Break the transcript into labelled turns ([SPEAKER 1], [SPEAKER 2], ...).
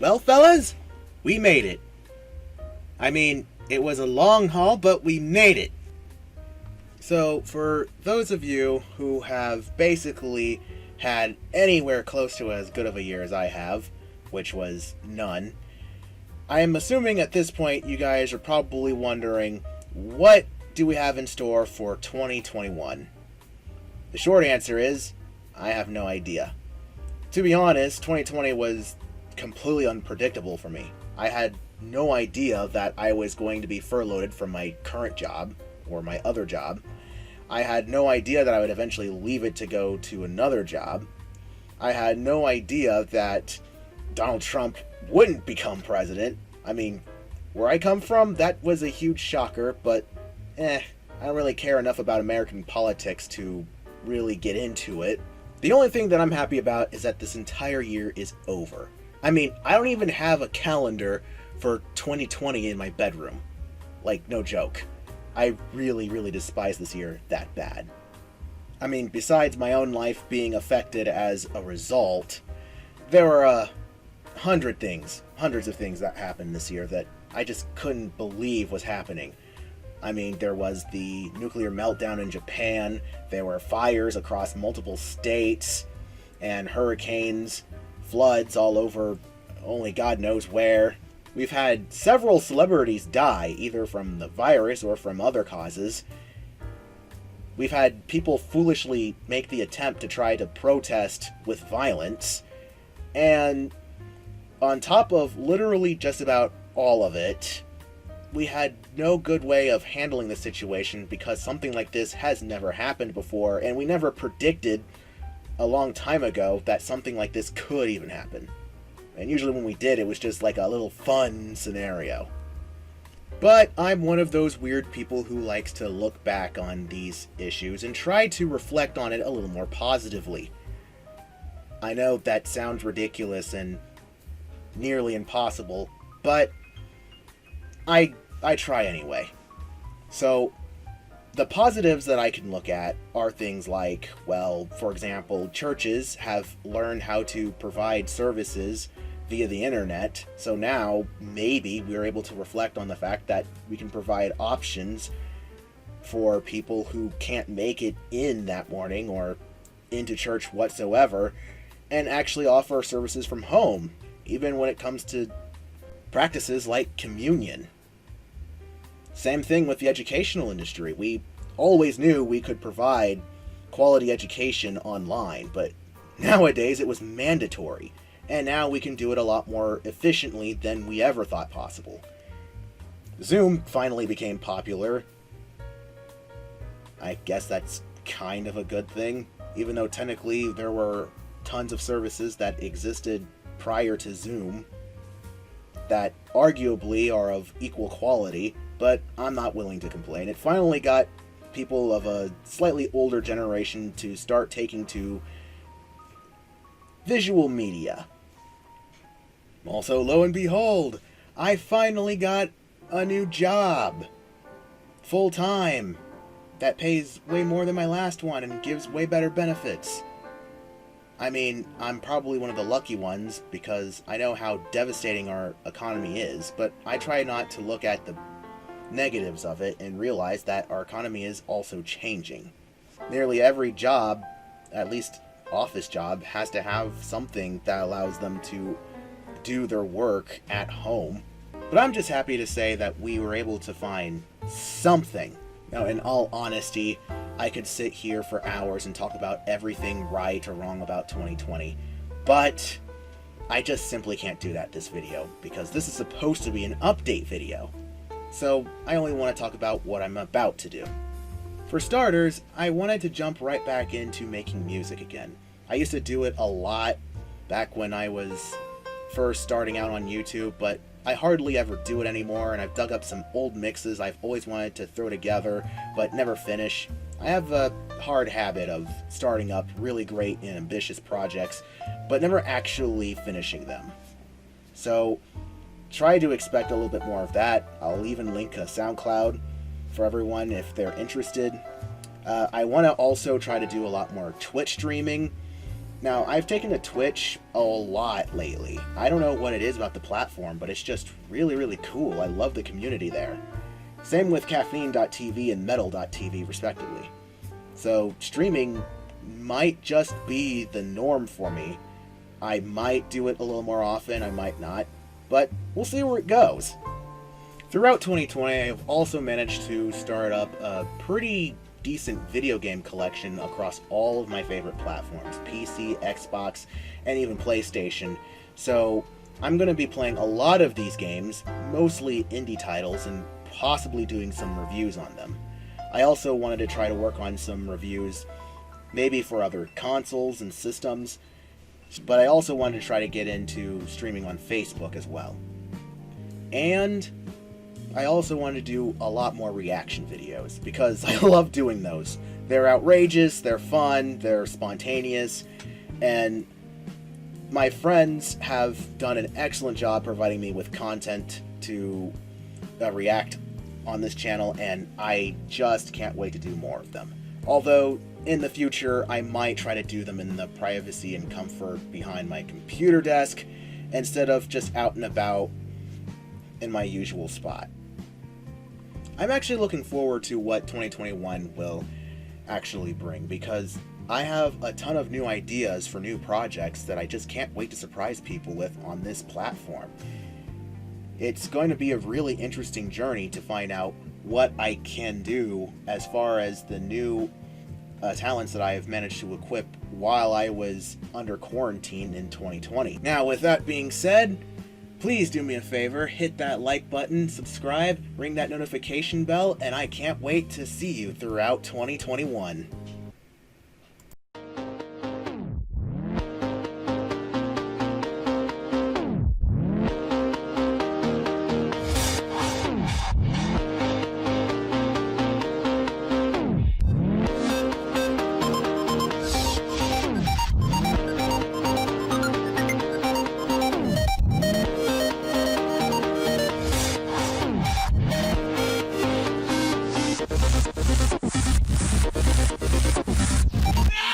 [SPEAKER 1] Well, fellas, we made it. I mean, it was a long haul, but we made it. So, for those of you who have basically had anywhere close to as good of a year as I have, which was none, I am assuming at this point you guys are probably wondering, what do we have in store for 2021? The short answer is, I have no idea. To be honest, 2020 was completely unpredictable for me. I had no idea that I was going to be furloughed from my current job, or my other job. I had no idea that I would eventually leave it to go to another job. I had no idea that Donald Trump wouldn't become president. I mean, where I come from, that was a huge shocker, but I don't really care enough about American politics to really get into it. The only thing that I'm happy about is that this entire year is over. I mean, I don't even have a calendar for 2020 in my bedroom. Like, no joke. I really, really despise this year that bad. I mean, besides my own life being affected as a result, there were hundreds of things that happened this year that I just couldn't believe was happening. I mean, there was the nuclear meltdown in Japan, there were fires across multiple states, and hurricanes, floods all over only God knows where. We've had several celebrities die, either from the virus or from other causes. We've had people foolishly make the attempt to try to protest with violence. And on top of literally just about all of it, we had no good way of handling the situation because something like this has never happened before, and we never predicted a long time ago that something like this could even happen. And usually when we did, it was just like a little fun scenario. But I'm one of those weird people who likes to look back on these issues and try to reflect on it a little more positively. I know that sounds ridiculous and nearly impossible, but I try anyway. So, the positives that I can look at are things like, well, for example, churches have learned how to provide services via the internet, so now maybe we're able to reflect on the fact that we can provide options for people who can't make it in that morning or into church whatsoever, and actually offer services from home, even when it comes to practices like communion. Same thing with the educational industry. We always knew we could provide quality education online, but nowadays it was mandatory, and now we can do it a lot more efficiently than we ever thought possible. Zoom finally became popular. I guess that's kind of a good thing, even though technically there were tons of services that existed prior to Zoom that arguably are of equal quality, but I'm not willing to complain. It finally got people of a slightly older generation to start taking to visual media. Also, lo and behold, I finally got a new job. Full-time. That pays way more than my last one and gives way better benefits. I mean, I'm probably one of the lucky ones because I know how devastating our economy is, but I try not to look at the negatives of it and realize that our economy is also changing. Nearly every job, at least office job, has to have something that allows them to do their work at home. But I'm just happy to say that we were able to find something. Now, in all honesty, I could sit here for hours and talk about everything right or wrong about 2020, but I just simply can't do that this video, because this is supposed to be an update video. So I only want to talk about what I'm about to do. For starters, I wanted to jump right back into making music again. I used to do it a lot back when I was first starting out on YouTube, but I hardly ever do it anymore, and I've dug up some old mixes I've always wanted to throw together, but never finish. I have a hard habit of starting up really great and ambitious projects, but never actually finishing them. So try to expect a little bit more of that. I'll even link a SoundCloud for everyone if they're interested. I want to also try to do a lot more Twitch streaming. Now, I've taken to Twitch a lot lately. I don't know what it is about the platform, but it's just really, really cool. I love the community there. Same with Caffeine.tv and Metal.tv, respectively. So, streaming might just be the norm for me. I might do it a little more often, I might not, but we'll see where it goes. Throughout 2020, I have also managed to start up a pretty decent video game collection across all of my favorite platforms, PC, Xbox, and even PlayStation. So I'm going to be playing a lot of these games, mostly indie titles, and possibly doing some reviews on them. I also wanted to try to work on some reviews, maybe for other consoles and systems, but I also wanted to try to get into streaming on Facebook as well. And I also wanted to do a lot more reaction videos, because I love doing those. They're outrageous, they're fun, they're spontaneous, and my friends have done an excellent job providing me with content to react on this channel, and I just can't wait to do more of them. Although, in the future, I might try to do them in the privacy and comfort behind my computer desk, instead of just out and about in my usual spot. I'm actually looking forward to what 2021 will actually bring, because I have a ton of new ideas for new projects that I just can't wait to surprise people with on this platform. It's going to be a really interesting journey to find out what I can do as far as the new talents that I have managed to equip while I was under quarantine in 2020. Now, with that being said, please do me a favor, hit that like button, subscribe, ring that notification bell, and I can't wait to see you throughout 2021.